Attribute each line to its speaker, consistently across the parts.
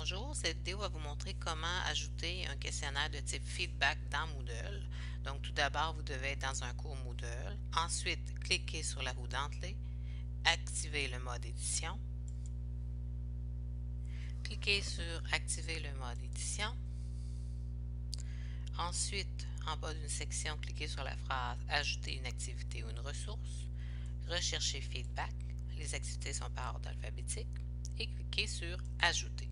Speaker 1: Bonjour, cette vidéo va vous montrer comment ajouter un questionnaire de type feedback dans Moodle. Donc tout d'abord, vous devez être dans un cours Moodle. Ensuite, cliquez sur la roue dentelée, activez le mode édition. Cliquez sur activer le mode édition. Ensuite, en bas d'une section, cliquez sur la phrase ajouter une activité ou une ressource. Recherchez feedback. Les activités sont par ordre alphabétique. Et cliquez sur ajouter.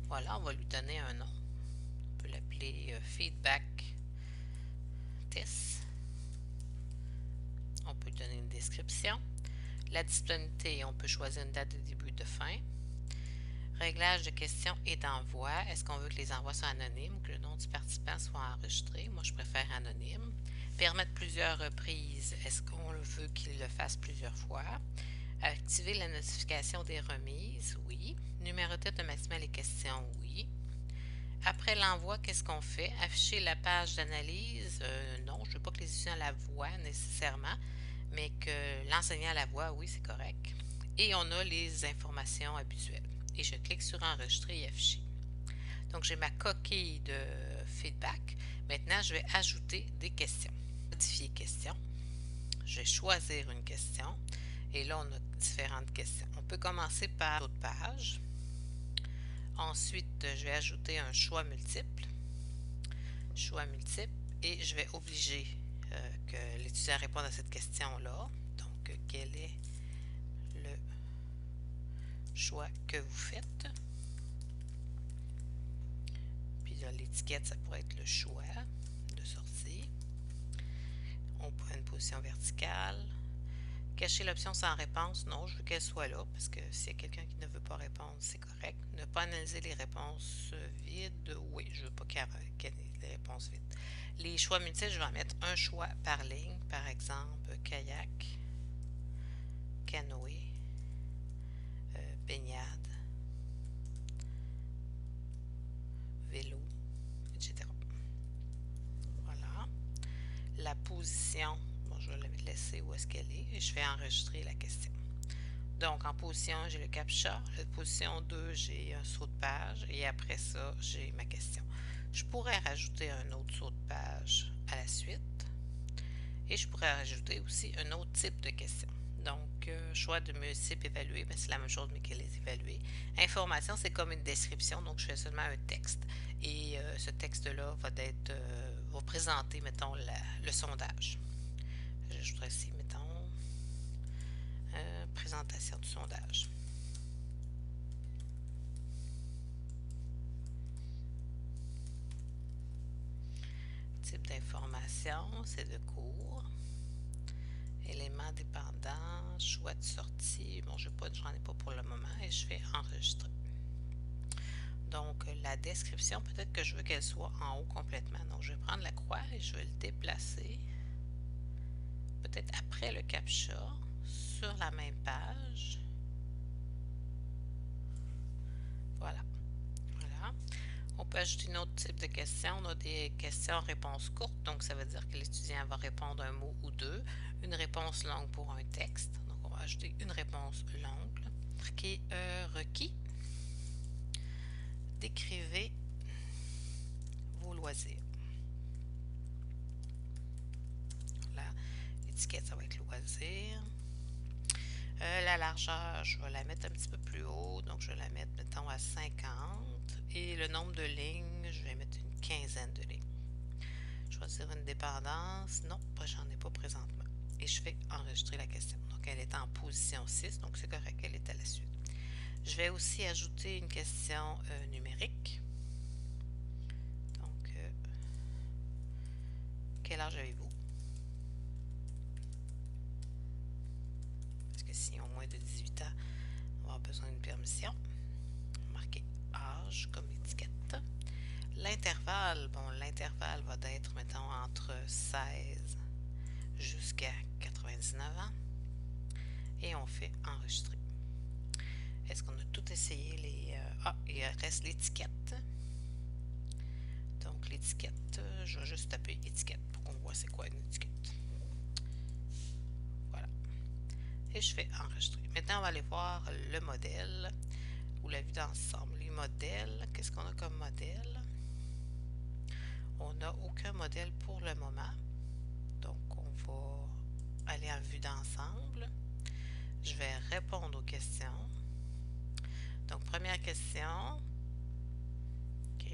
Speaker 1: Voilà, on va lui donner un nom. On peut l'appeler feedback test. On peut lui donner une description. La disponibilité, on peut choisir une date de début de fin. Réglage de questions et d'envoi. Est-ce qu'on veut que les envois soient anonymes ou que le nom du participant soit enregistré? Moi, je préfère anonyme. Permettre plusieurs reprises. Est-ce qu'on veut qu'il le fasse plusieurs fois? Activer la notification des remises? Oui. Numéroter automatiquement les questions? Oui. Après l'envoi, qu'est-ce qu'on fait? Afficher la page d'analyse? Non, je ne veux pas que les étudiants la voient nécessairement, mais que l'enseignant la voit, oui, c'est correct. Et on a les informations habituelles. Et je clique sur enregistrer et afficher. Donc, j'ai ma coquille de feedback. Maintenant, je vais ajouter des questions. Modifier question. Je vais choisir une question. Et là, on a différentes questions. On peut commencer par l'autre page. Ensuite, je vais ajouter un choix multiple. Et je vais obliger que l'étudiant réponde à cette question-là. Donc, quel est le choix que vous faites? Puis là, l'étiquette, ça pourrait être le choix de sortie. On prend une position verticale. Cacher l'option sans réponse, non, je veux qu'elle soit là, parce que s'il y a quelqu'un qui ne veut pas répondre, c'est correct. Ne pas analyser les réponses vides, oui, je ne veux pas qu'il y ait des réponses vides. Les choix multiples, je vais en mettre un choix par ligne, par exemple, kayak, canoë, baignade, vélo, etc. Voilà. La position, bon, je vais la laisser où est-ce qu'elle est et je vais enregistrer la question. Donc, en position 1, j'ai le CAPTCHA. En position 2, j'ai un saut de page. Et après ça, j'ai ma question. Je pourrais rajouter un autre saut de page à la suite. Et je pourrais rajouter aussi un autre type de question. Donc, choix de multiples évalués, c'est la même chose, mais qu'elle est évaluée. Information, c'est comme une description, donc je fais seulement un texte. Et ce texte-là va présenter, mettons, le sondage. J'ajouterai ici, mettons, présentation du sondage. Type d'information, c'est de cours. Éléments dépendants, choix de sortie. Bon, j'en ai pas pour le moment et je fais enregistrer. Donc, la description, peut-être que je veux qu'elle soit en haut complètement. Donc, je vais prendre la croix et je vais le déplacer. Peut-être après le CAPTCHA, sur la même page. Voilà. Voilà. On peut ajouter un autre type de question. On a des questions-réponses courtes, donc ça veut dire que l'étudiant va répondre un mot ou deux. Une réponse longue pour un texte. Donc, on va ajouter une réponse longue. Requis. Décrivez vos loisirs. Voilà. L'étiquette, ça va être loisirs. La largeur, je vais la mettre un petit peu plus haut. Donc, je vais la mettre, mettons, à 50. Et le nombre de lignes, je vais mettre une quinzaine de lignes. Choisir une dépendance. Non, j'en ai pas présentement. Et je fais enregistrer la question. Donc, elle est en position 6, donc c'est correct, elle est à la suite. Je vais aussi ajouter une question numérique. Donc, quel âge avez-vous? Parce que s'ils ont moins de 18 ans, on va avoir besoin d'une permission. Marquer âge comme étiquette. L'intervalle, bon, l'intervalle va être, mettons, entre 16 jusqu'à 99 ans. Et on fait enregistrer. Est-ce qu'on a tout essayé? Il reste l'étiquette. Donc, l'étiquette, je vais juste taper étiquette pour qu'on voit c'est quoi une étiquette. Voilà. Et je fais enregistrer. Maintenant, on va aller voir le modèle ou la vidéo. ensemble. Les modèles, qu'est-ce qu'on a comme modèle? On n'a aucun modèle pour le moment. Donc, on va aller en vue d'ensemble. Je vais répondre aux questions. Donc, première question. OK.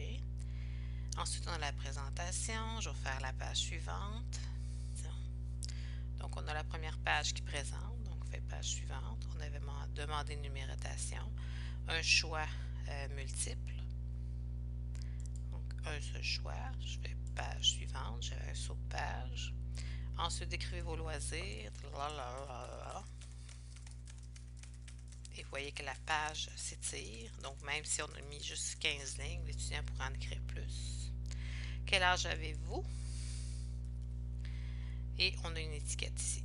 Speaker 1: Ensuite, on a la présentation. Je vais faire la page suivante. Donc, on a la première page qui présente. Donc, on fait page suivante. On avait demandé une numérotation. Un choix multiple. Donc, un seul choix. Je fais page suivante. J'ai un saut de page. Ensuite, décrivez vos loisirs. Et vous voyez que la page s'étire. Donc, même si on a mis juste 15 lignes, l'étudiant pourra en écrire plus. Quel âge avez-vous? Et on a une étiquette ici.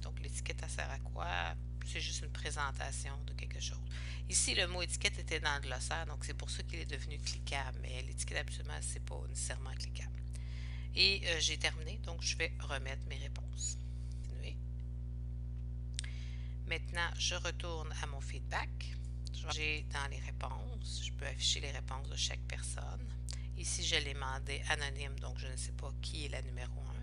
Speaker 1: Donc, l'étiquette, elle sert à quoi? C'est juste une présentation de quelque chose. Ici, le mot étiquette était dans le glossaire, donc c'est pour ça qu'il est devenu cliquable. Mais l'étiquette, absolument, c'est pas nécessairement cliquable. Et j'ai terminé, donc je vais remettre mes réponses. Maintenant, je retourne à mon feedback. J'ai dans les réponses, je peux afficher les réponses de chaque personne. Ici, je l'ai demandé anonyme, donc je ne sais pas qui est la numéro 1.